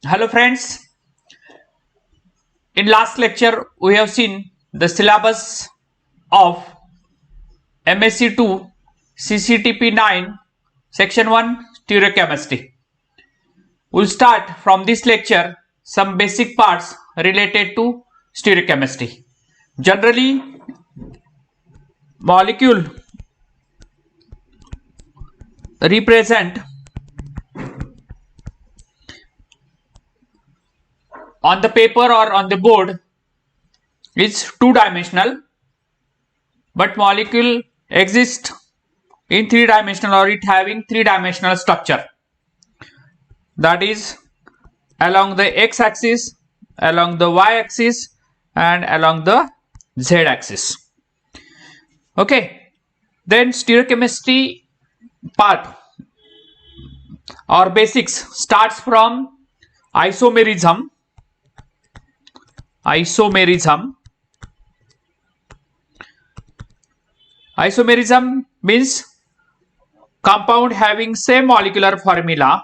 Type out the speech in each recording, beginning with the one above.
Hello friends, in last lecture we have seen the syllabus of MSc 2 CCTP 9 section 1 stereochemistry. We'll start from this lecture some basic parts related to stereochemistry. Generally, molecule represent on the paper or on the board is two-dimensional, but molecule exists in three-dimensional or it having three-dimensional structure. That is along the x-axis, along the y-axis and along the z-axis. Okay, then stereochemistry part or basics starts from isomerism. Isomerism means compound having same molecular formula,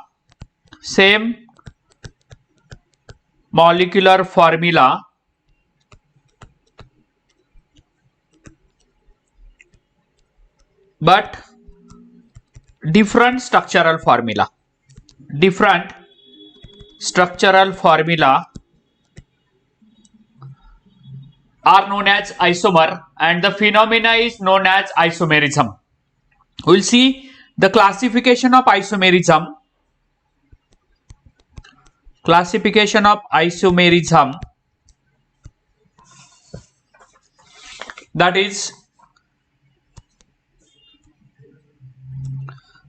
but different structural formula are known as isomer, and the phenomena is known as isomerism. We'll see the classification of isomerism. That is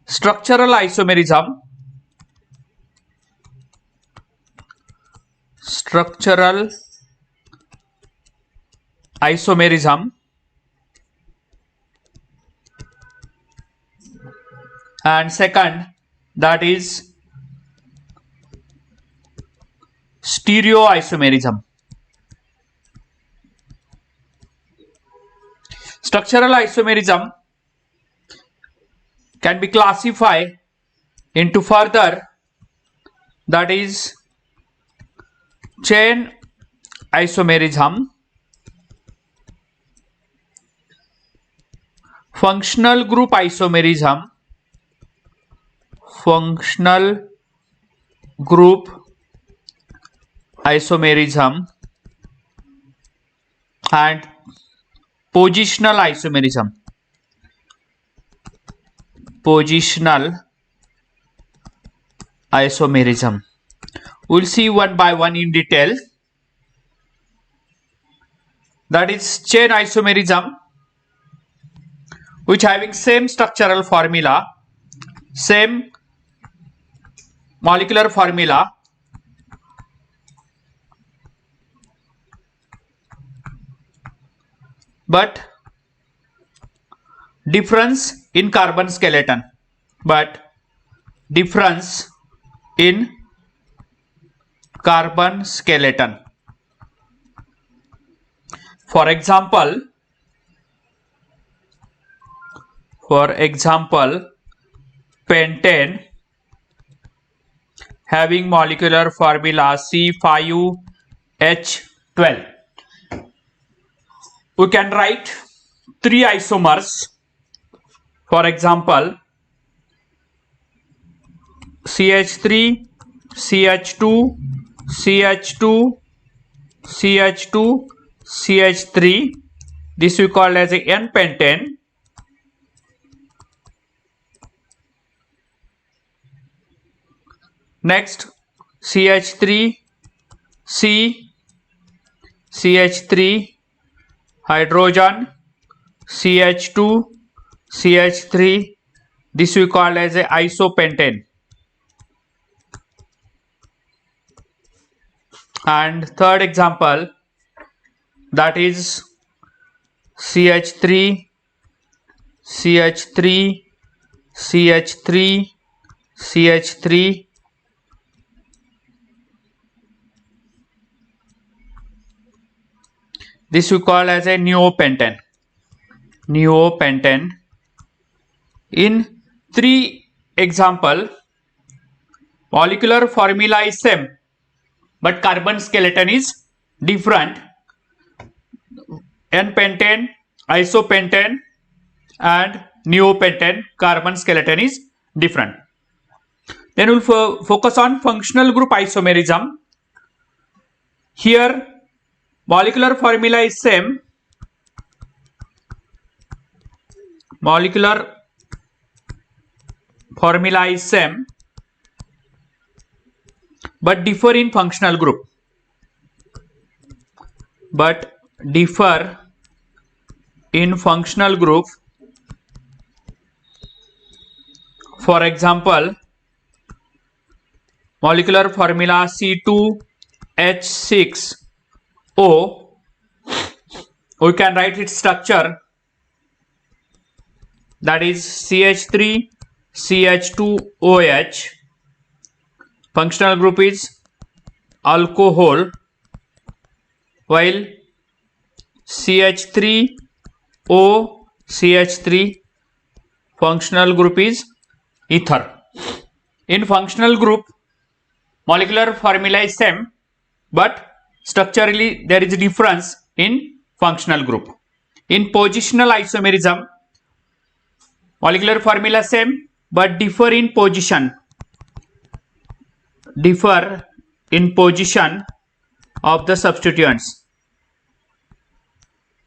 structural isomerism, and second, that is stereoisomerism. Structural isomerism can be classified into further, that is chain isomerism, functional group isomerism, and positional isomerism. We'll see one by one in detail. That is chain isomerism, which having same structural formula, same molecular formula, but difference in carbon skeleton. For example, pentane having molecular formula C5H12. We can write three isomers. For example, CH3, CH2, CH2, CH2, CH3. This we call as a N-pentane. Next, CH3, CH3, hydrogen, CH2, CH3. This we call as a isopentane. And third example, that is CH3, CH3, CH3, CH3. This we call as a neopentane. In three example, molecular formula is same, but carbon skeleton is different. N-pentane, isopentane and neopentane carbon skeleton is different. Then we'll focus on functional group isomerism. Here molecular formula is same. Molecular formula is same but differ in functional group. But differ in functional group. For example, molecular formula C2H6O, we can write its structure, that is CH3CH2OH. Functional group is alcohol, while CH3OCH3 functional group is ether. In functional group, molecular formula is same but structurally there is a difference in functional group. In positional isomerism, molecular formula same but differ in position. Differ in position of the substituents.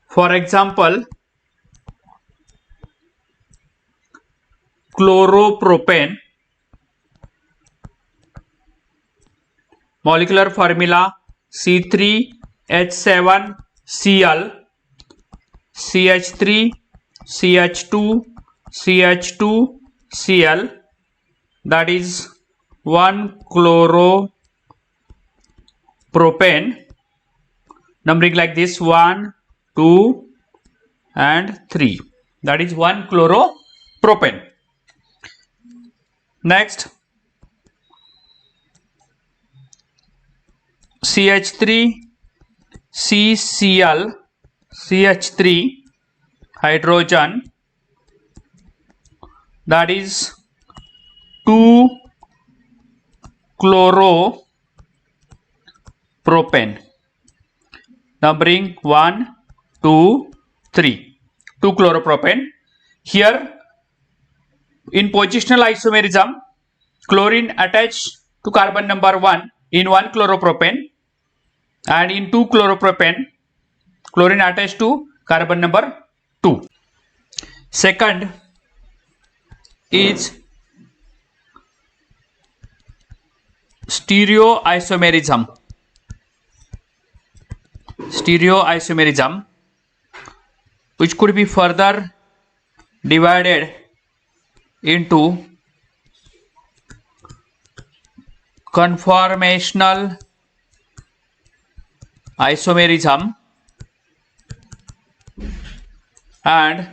For example, chloropropane, molecular formula C3H7Cl, CH3CH2CH2Cl, that is 1-chloropropane, numbering like this 1, 2 and 3, that is 1-chloropropane. Next, CH3CCl, CH3 hydrogen, that is 2-chloropropane, numbering 1, 2, 3, 2-chloropropane. Here in positional isomerism, chlorine attached to carbon number 1 in 1-chloropropane, and in 2-chloropropane, chlorine attached to carbon number 2. Second is stereoisomerism. Stereoisomerism, which could be further divided into conformational isomerism and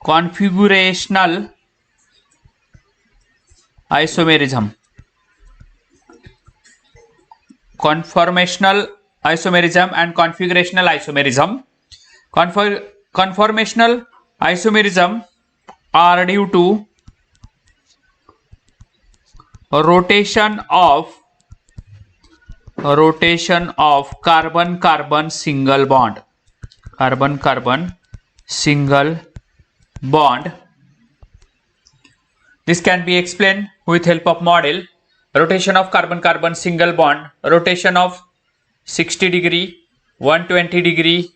configurational isomerism. Conformational isomerism and configurational isomerism. Conformational isomerism are due to rotation of carbon-carbon single bond. Carbon-carbon single bond. This can be explained with help of model. Rotation of carbon-carbon single bond, rotation of 60 degree, 120 degree,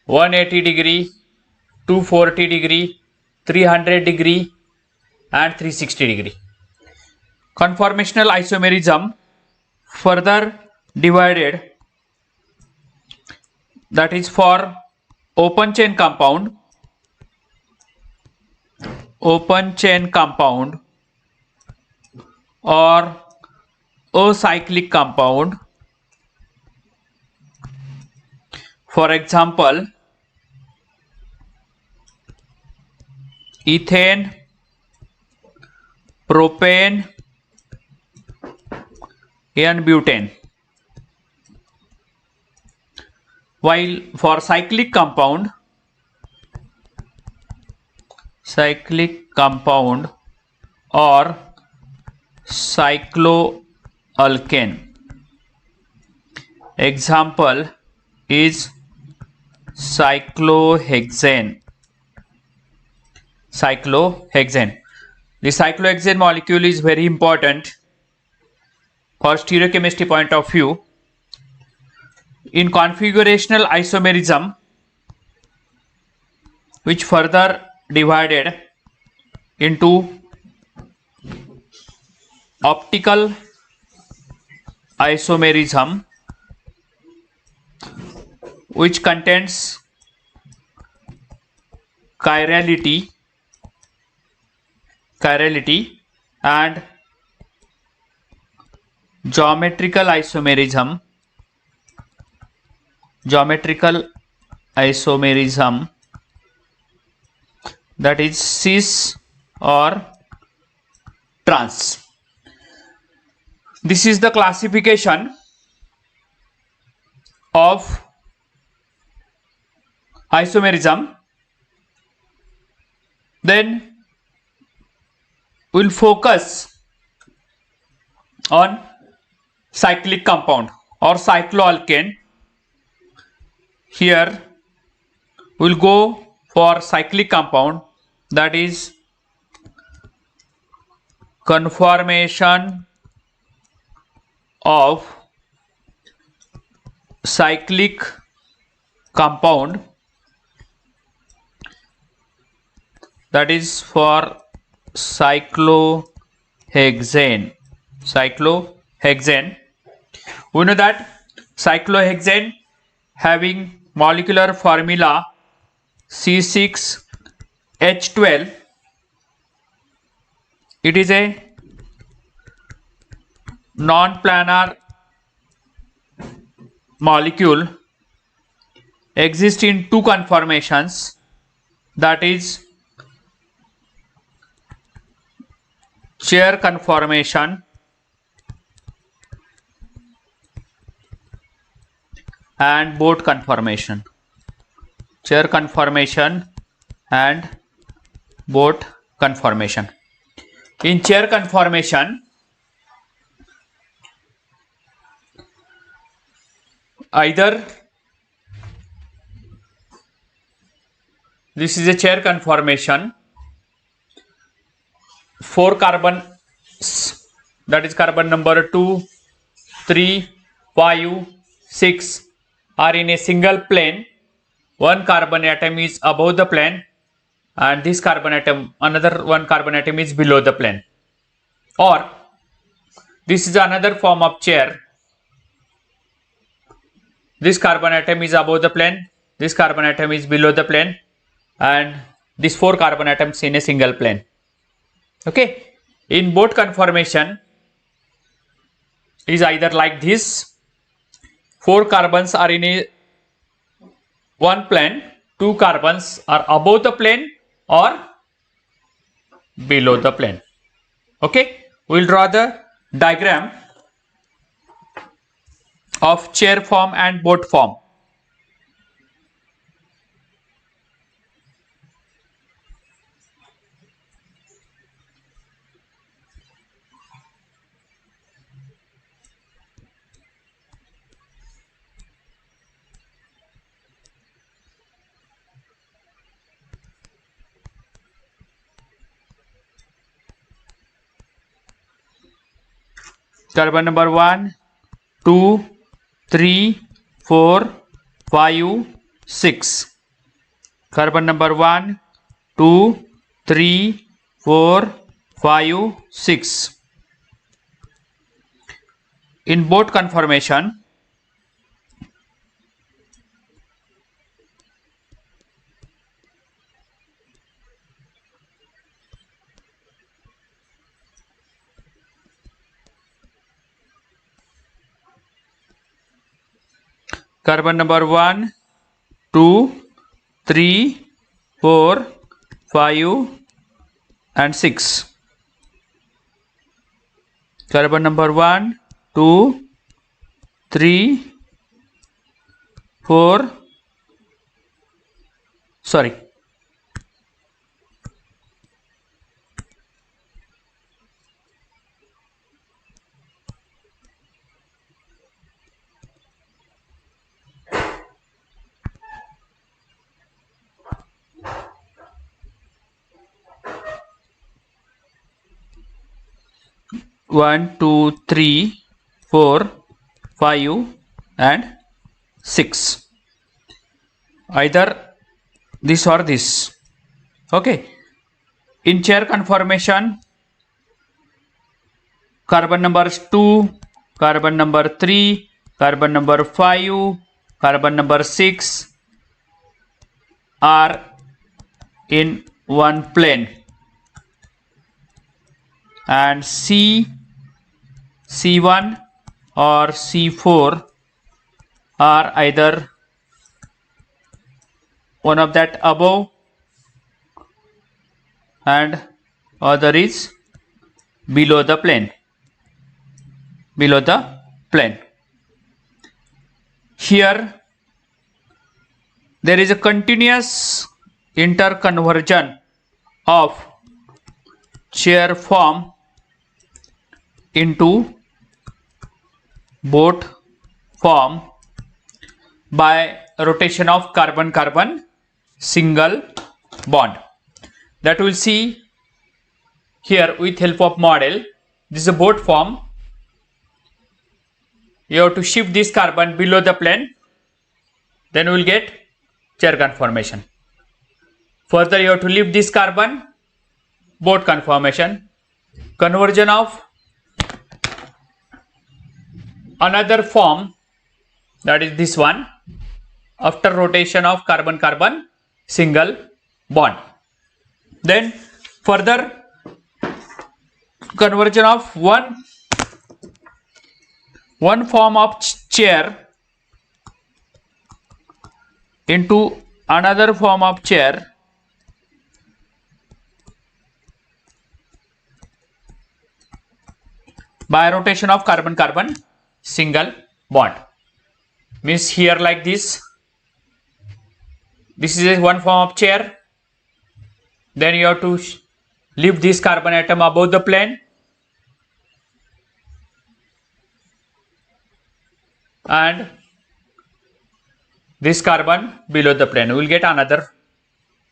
180 degree, 240 degree, 300 degree and 360 degree. Conformational isomerism further divided, that is for open chain compound or acyclic compound. For example, ethane, propane and butane. While for cyclic compound or cyclohexane alkane. Example is cyclohexane. Cyclohexane. The cyclohexane molecule is very important for stereochemistry point of view. In configurational isomerism, which further divided into optical isomerism, which contains chirality and geometrical isomerism, that is cis or trans. This is the classification of isomerism. Then we'll focus on cyclic compound or cycloalkane. Here we'll go for cyclic compound, that is conformation of cyclic compound, that is for cyclohexane. We know that cyclohexane having molecular formula C6H12, it is a non-planar molecule, exists in two conformations, that is chair conformation and boat conformation. Chair conformation and boat conformation. In chair conformation, either this is a chair conformation, 4 carbons, that is carbon number 2, 3, 5, 6 are in a single plane. One carbon atom is above the plane and this carbon atom, another one carbon atom is below the plane. Or this is another form of chair. This carbon atom is above the plane, this carbon atom is below the plane, and these 4 carbon atoms in a single plane. Okay. In boat conformation is either like this: 4 carbons are in a one plane, 2 carbons are above the plane or below the plane. Okay. We'll draw the diagram of chair form and boat form. Carbon number 1, 2, 3, 4, 5, 6. Carbon number 1, 2, 3, 4, 5, 6. In boat conformation, carbon number 1, 2, 3, 4, 5 and 6. Carbon number 1, 2, 3, 4, sorry. 1, 2, 3, 4, 5, and 6. Either this or this. Okay. In chair conformation, carbon number 2, carbon number 3, carbon number 5, carbon number 6 are in one plane, and C1 or C4 are either one of that above and other is below the plane. Here there is a continuous interconversion of chair form into boat form by rotation of carbon-carbon single bond. That we'll see here with help of model. This is a boat form. You have to shift this carbon below the plane, then we will get chair conformation. Further, you have to lift this carbon, boat conformation. Conversion of another form, that is this one, after rotation of carbon-carbon single bond. Then further conversion of one form of chair into another form of chair by rotation of carbon-carbon single bond. Means here like this is one form of chair. Then you have to lift this carbon atom above the plane and this carbon below the plane. We will get another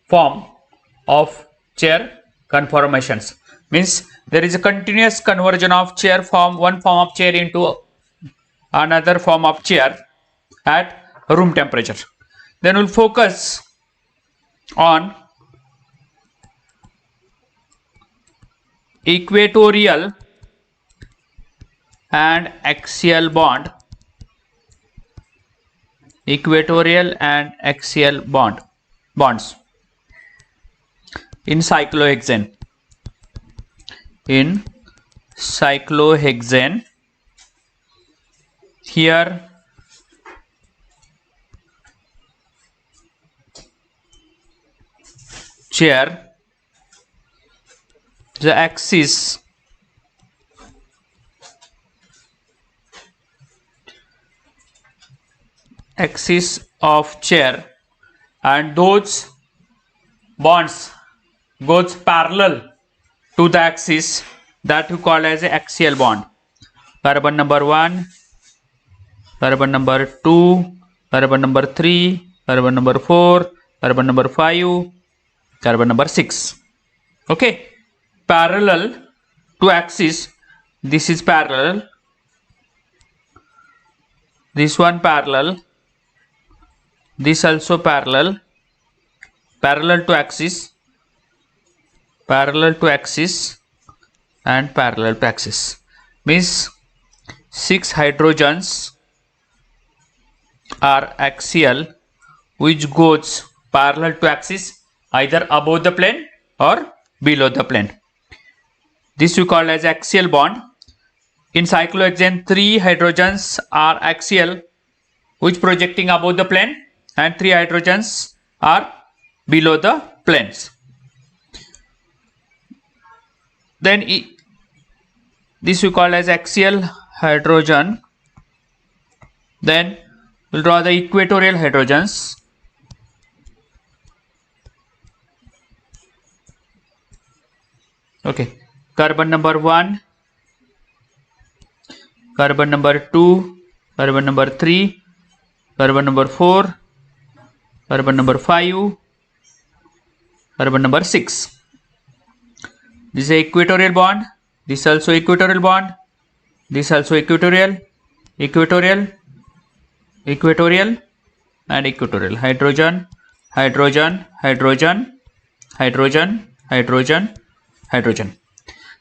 form of chair conformations. Means there is a continuous conversion of chair form, one form of chair into another form of chair at room temperature. Then we'll focus on equatorial and axial bonds in cyclohexane. Here chair, the axis of chair and those bonds goes parallel to the axis, that we call as a axial bond. Carbon number 1, carbon number 2, carbon number 3, carbon number 4, carbon number 5, carbon number 6. Okay, parallel to axis. This is parallel, this one parallel, this also parallel to axis, and parallel to axis. Means 6 hydrogens are axial, which goes parallel to axis either above the plane or below the plane. This we call as axial bond. In cyclohexane, 3 hydrogens are axial, which projecting above the plane, and 3 hydrogens are below the planes. Then this we call as axial hydrogen. Then we'll draw the equatorial hydrogens. Okay, carbon number 1, carbon number 2, carbon number 3, carbon number 4, carbon number 5, carbon number 6. This is a equatorial bond. this also equatorial bond, this also equatorial, equatorial, equatorial, and equatorial. Hydrogen, hydrogen, hydrogen, hydrogen, hydrogen, hydrogen.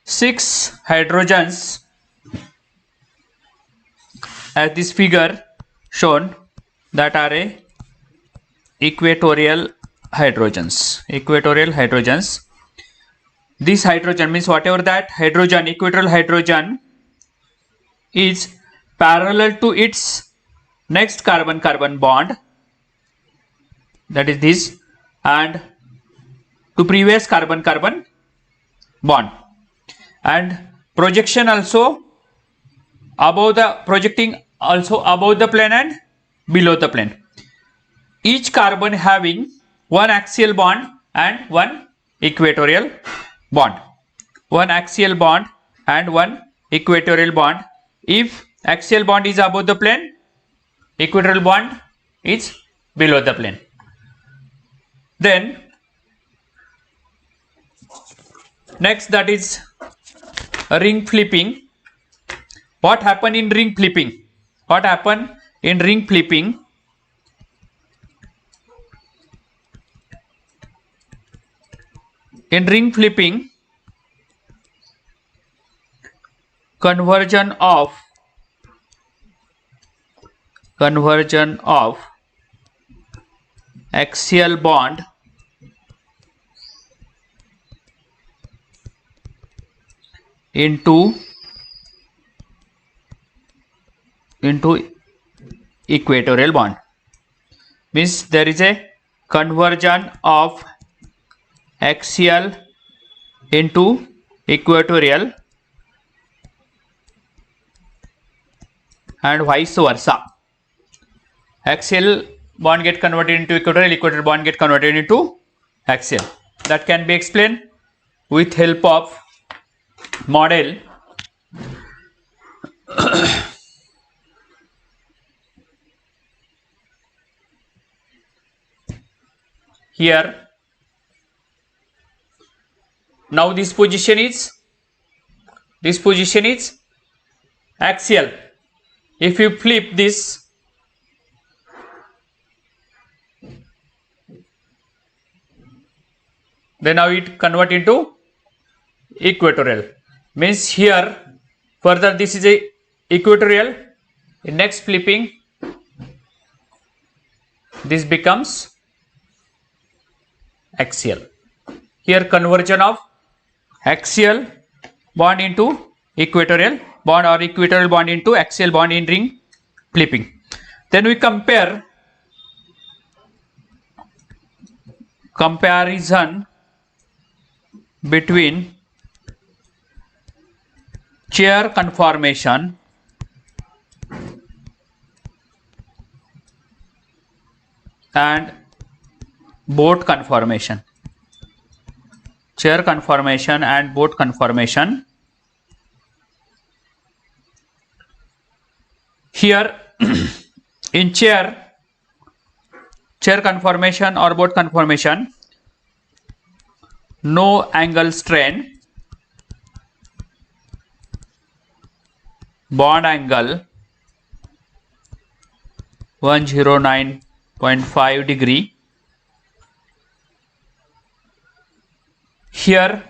6 hydrogens as this figure shown, that are a equatorial hydrogens. Equatorial hydrogens. This hydrogen means whatever that hydrogen, equatorial hydrogen, is parallel to its next carbon-carbon bond, that is this, and to previous carbon-carbon bond, and projection also above the, projecting also above the plane and below the plane. Each carbon having one axial bond and one equatorial bond. One axial bond and one equatorial bond. If axial bond is above the plane, equatorial bond is below the plane. Then next, that is ring flipping. What happened in ring flipping? What happened in ring flipping? In ring flipping, conversion of axial bond into equatorial bond, means there is a conversion of axial into equatorial and vice versa. Axial bond get converted into equatorial, equatorial bond get converted into axial. That can be explained with help of model. Here now this position is axial. If you flip this, then now it convert into equatorial, means here further this is a equatorial. In next flipping this becomes axial. Here conversion of axial bond into equatorial bond or equatorial bond into axial bond in ring flipping. Then we comparison between chair conformation and boat conformation. Chair conformation and boat conformation. Here in chair conformation or boat conformation, no angle strain, bond angle 109.5 degree. Here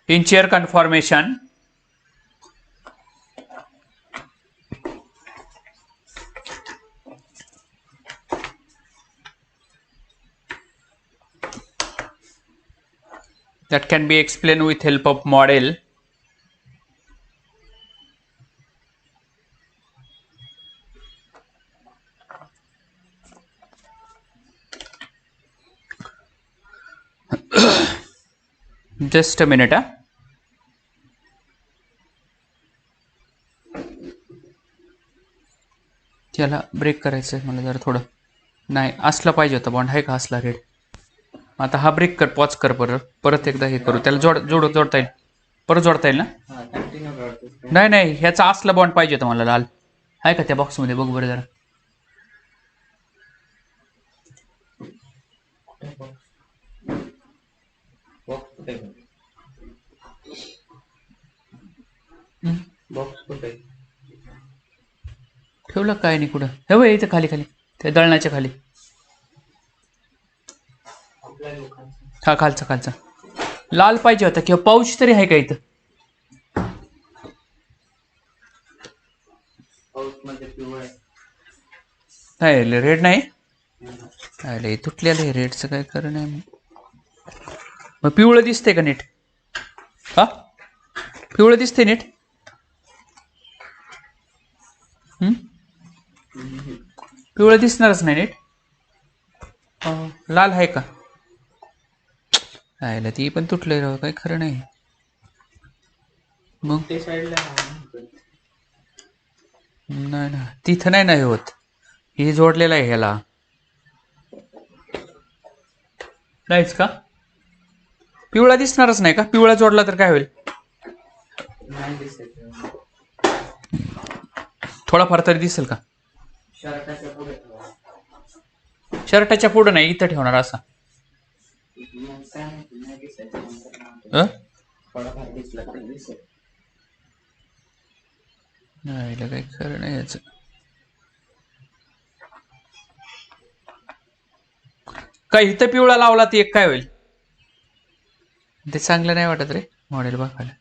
in chair conformation, that can be explained with help of model. Just a minute. त्याला break करायचं आहे मला जरा थोडं. नाही असला पाहिजे होता बॉन्ड, आहे का असला रेड? आता हा ब्रेक कर, पॉज कर, परत एकदा हे करू, त्याला जोडता येईल, परत जोडता येईल ना? नाही ह्याचा असला बॉन्ड पाहिजे होता मला, लाल आहे का त्या बॉक्स मध्ये? बघ बरं जरा. ठेवलं काय नाही कुठं, हे बघ इथं खाली खाली त्या दळणाच्या खाली. हा खालचा खालचा लाल पाहिजे होता, किंवा पाऊच तरी आहे का इथं? नाही रेड नाही. अरे तुटलेलं आहे, रेडचं काय खरं नाही. मग पिवळं दिसतंय का नीट? हा पिवळं दिसतंय नीट. पिवळं दिसणारच नाही नीट. लाल आहे का? राहिला ती पण तुटलंय राव, काही खरं नाही. मग ते साईडला नाही ना, तिथं नाही ना होत. हे जोडलेलं आहे ह्याला. नाहीच का? पिवळा दिसणारच नाही का? पिवळा जोडला तर काय होईल? नाही दिसत. थोडाफार तरी दिसेल का? शर्टाच्या पुढे नाही, इथं ठेवणार असा. नाही काही खरं नाही याच. काय इथं पिवळा लावला ती एक काय होईल? ते चांगलं नाही वाटत रे मॉडेल बघायला.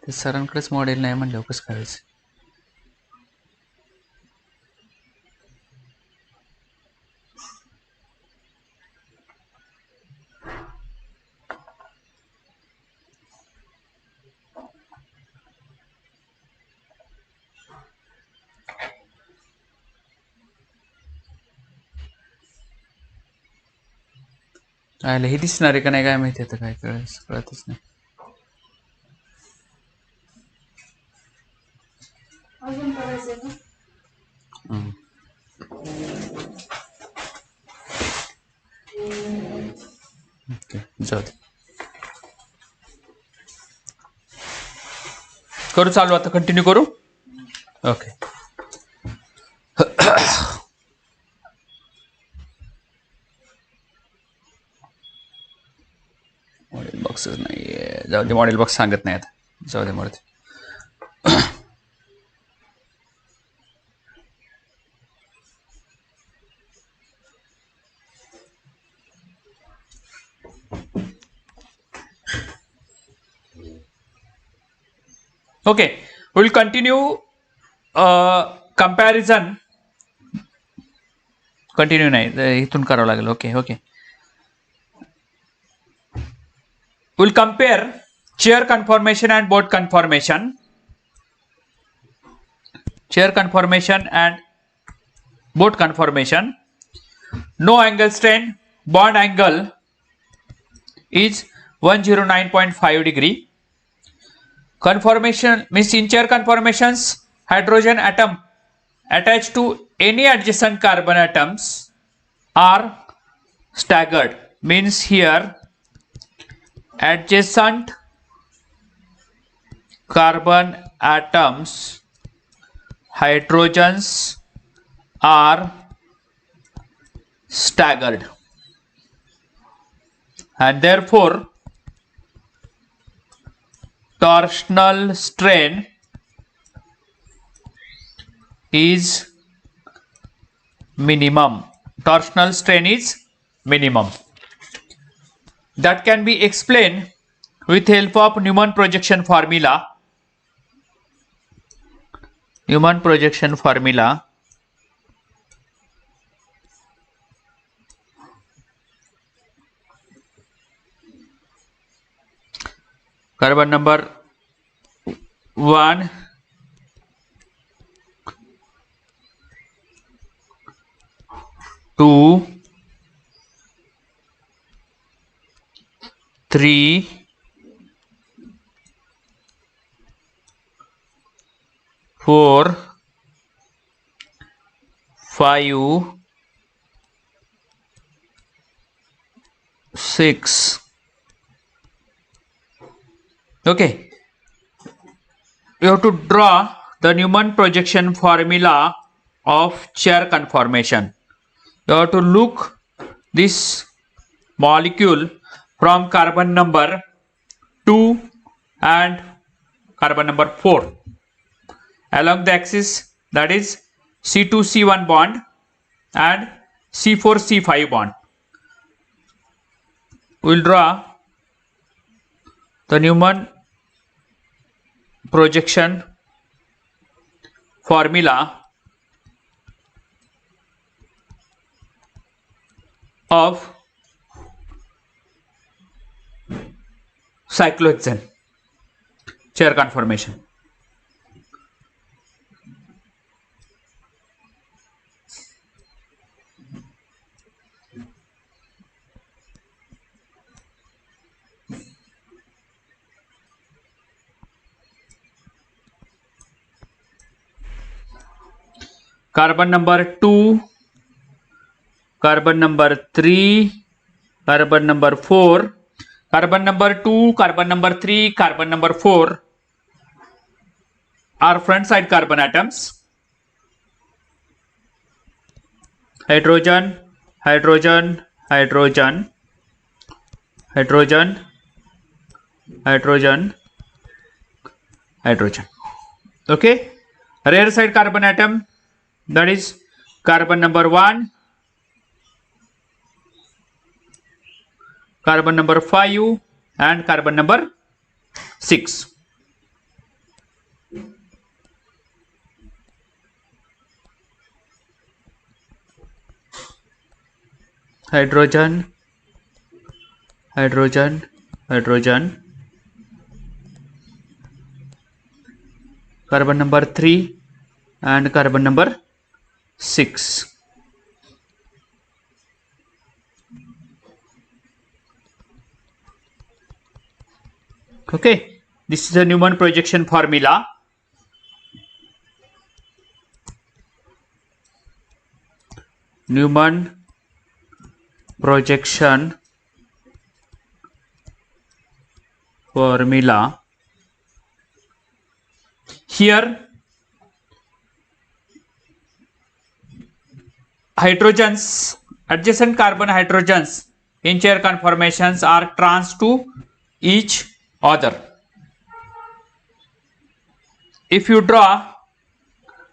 ते सरांकडेच मॉडेल नाही म्हणलं कसं करायचं. आयला हे दिसणार आहे का नाही काय माहिती, आता काय कळतच नाही. जाऊ दे. करू चालू आता, कंटिन्यू करू. ओके. मॉडेल बॉक्सच नाहीये, जाऊ दे. मॉडेल बॉक्स सांगत नाही आता, जाऊ दे मरते. Okay, we'll continue comparison. Continue नाही, इथून करावं लागेल. Okay okay. We'll compare chair conformation and board conformation. Chair conformation and board conformation. No angle strain, bond angle is 109.5 degree. Conformation means in chair conformations, hydrogen atom attached to any adjacent carbon atoms are staggered. Means here adjacent carbon atoms, hydrogens are staggered, and therefore torsional strain is minimum. Torsional strain is minimum. That can be explained with help of Newman projection formula. Newman projection formula. Carbon number 1, 2, 3, 4, 5, 6. Okay, you have to draw the Newman projection formula of chair conformation. You have to look this molecule from carbon number 2 and carbon number 4. Along the axis, that is C2C1 bond and C4C5 bond. We will draw the Newman projection formula of cyclohexane chair conformation. Carbon number 2, carbon number 3, carbon number 4, carbon number 2, carbon number 3, carbon number 4 are front side carbon atoms. Hydrogen, hydrogen, hydrogen, hydrogen, hydrogen, hydrogen. Okay. Rear side carbon atom, that is carbon number 1, carbon number 5 and carbon number 6. Hydrogen, hydrogen, hydrogen, carbon number 3 and carbon number 6. Okay, this is the Newman projection formula. Newman projection formula. Here hydrogens, adjacent carbon hydrogens in chair conformations are trans to each other. If you draw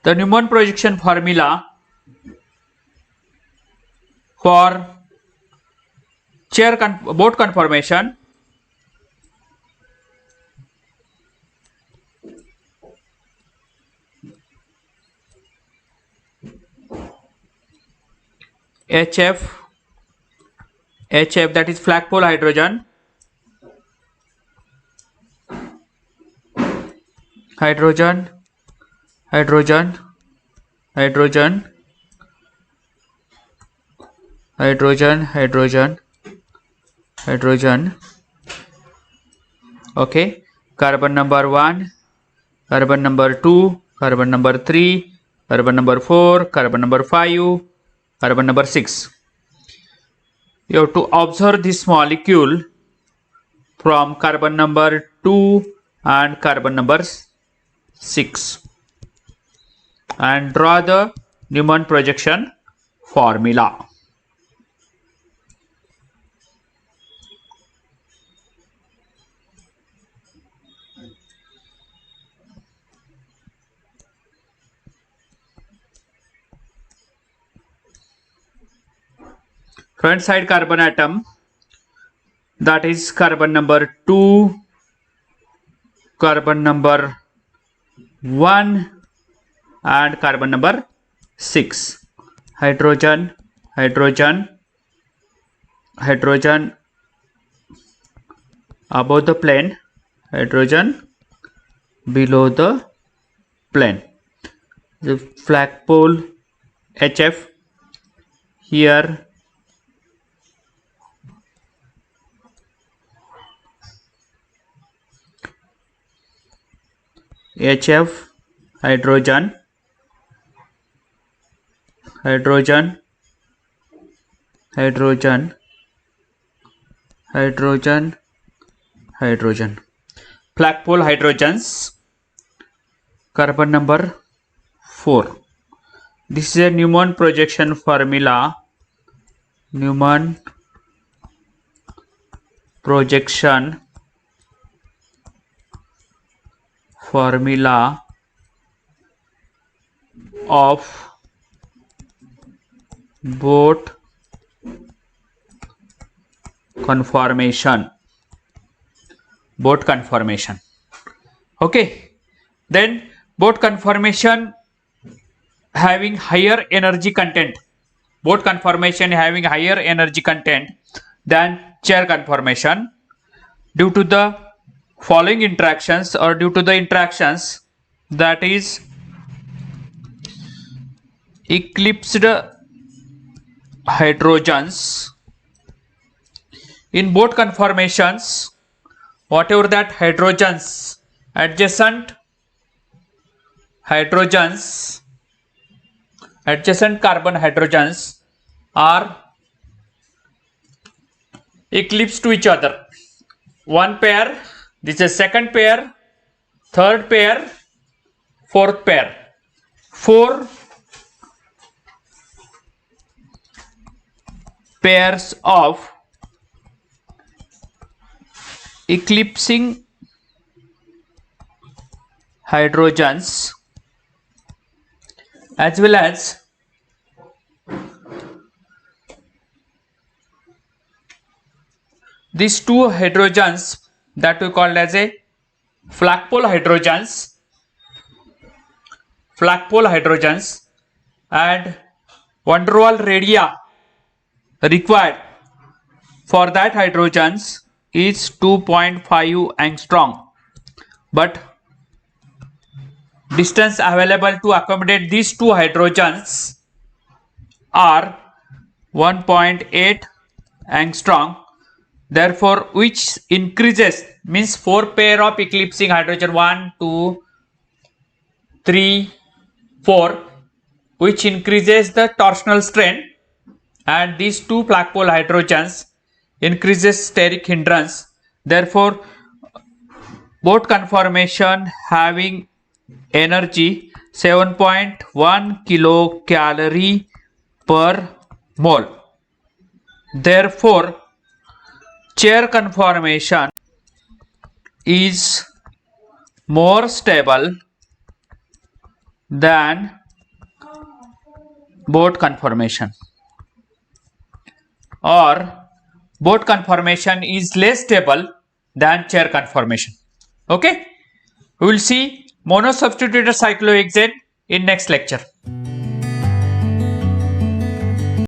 the Newman projection formula for chair boat conformation, HF, that is flagpole hydrogen, hydrogen, hydrogen, hydrogen, hydrogen, hydrogen, hydrogen. Okay, carbon number 1, carbon number 2, carbon number 3, carbon number 4, carbon number 5, carbon number 6. You have to observe this molecule from carbon number 2 and carbon number 6 and draw the Newman projection formula. Front side carbon atom, that is carbon number 2, carbon number 1 and carbon number 6. Hydrogen, hydrogen, hydrogen above the plane, hydrogen below the plane. The flagpole HF here, HF, hydrogen, hydrogen, hydrogen, hydrogen, hydrogen. Flagpole hydrogens, carbon number 4. This is a Newman projection formula. Newman projection formula of boat conformation. Okay, then boat conformation having higher energy content. Boat conformation having higher energy content than chair conformation due to the following interactions, or due to the interactions, that is eclipsed hydrogens. In boat conformations, whatever that hydrogens, adjacent carbon hydrogens are eclipsed to each other. One pair, this is second pair, third pair, fourth pair. 4 pairs of eclipsing hydrogens, as well as these two hydrogens that we called as a flagpole hydrogens, and van der Waals radii required for that hydrogens is 2.5 angstrom, but distance available to accommodate these two hydrogens are 1.8 angstrom. Therefore, which increases, means 4 pair of eclipsing hydrogen, 1, 2, 3, 4, which increases the torsional strain, and these two flagpole hydrogens increases steric hindrance. Therefore, boat conformation having energy 7.1 kilocalorie per mole. Therefore, chair conformation is more stable than boat conformation, or boat conformation is less stable than chair conformation. Okay, we will see monosubstituted cyclohexane in next lecture.